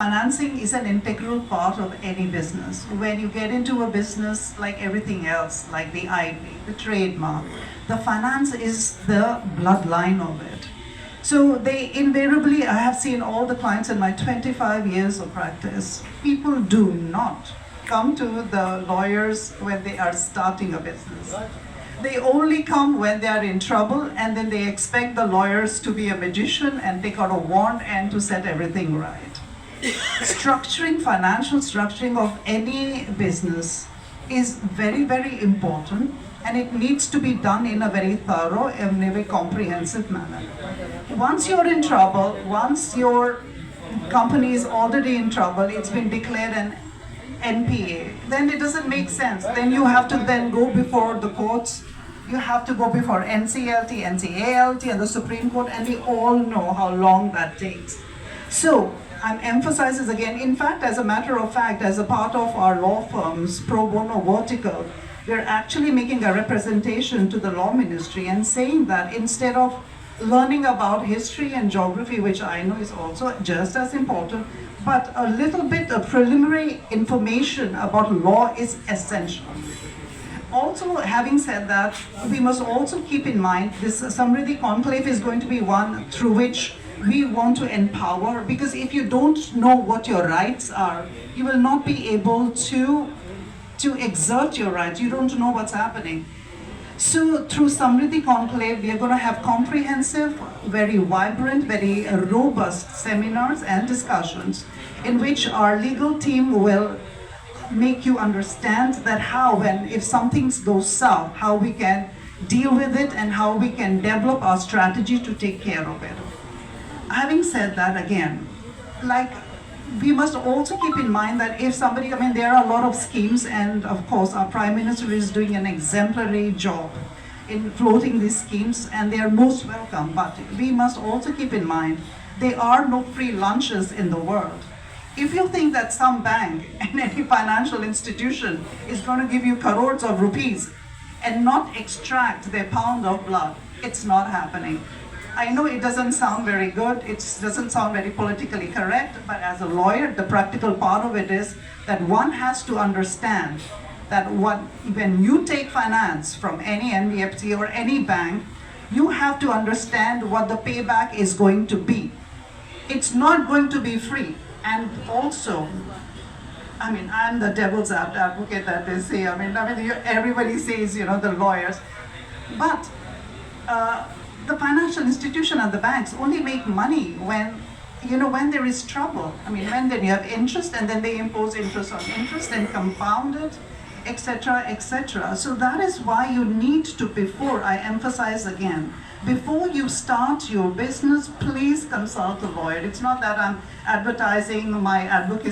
Financing is an integral part of any business. When you get into a business, like everything else, like the IP, the trademark, the finance is the bloodline of it. So they invariably, I have seen all the clients in my 25 years of practice, people do not come to the lawyers when they are starting a business. They only come when they are in trouble, and then they expect the lawyers to be a magician and take out a wand and to set everything right. Financial structuring of any business is very, very important, and it needs to be done in a very thorough and very comprehensive manner. Once you're in trouble, once your company is already in trouble, it's been declared an NPA, then it doesn't make sense. Then you have to then go before the courts, you have to go before NCLT, NCALT, and the Supreme Court, and we all know how long that takes. So, I'm emphasizes again, in fact, as a matter of fact, as a part of our law firm's pro bono vertical, we're actually making a representation to the law ministry and saying that instead of learning about history and geography, which I know is also just as important, but a little bit of preliminary information about law is essential. Also, having said that, we must also keep in mind this Samriddhi Conclave is going to be one through which we want to empower, because if you don't know what your rights are, you will not be able to exert your rights. You don't know what's happening. So through Samriddhi Conclave, we are going to have comprehensive, very vibrant, very robust seminars and discussions in which our legal team will make you understand that how, when, if something goes south, how we can deal with it and how we can develop our strategy to take care of it. Having said that, again, we must also keep in mind that if somebody, there are a lot of schemes, and of course our Prime Minister is doing an exemplary job in floating these schemes, and they are most welcome, but we must also keep in mind there are no free lunches in the world. If you think that some bank and any financial institution is going to give you crores of rupees and not extract their pound of blood, it's not happening. I know it doesn't sound very good, it doesn't sound very politically correct, but as a lawyer, the practical part of it is that one has to understand that when you take finance from any NBFC or any bank, you have to understand what the payback is going to be. It's not going to be free. And also, I'm the devil's advocate that they say, everybody says, the lawyers, but the financial institution and the banks only make money when there is trouble. When then you have interest, and then they impose interest on interest and compound it, etc., etc. So that is why you need to, I emphasize again, before you start your business, please consult a lawyer. It's not that I'm advertising my advocacy.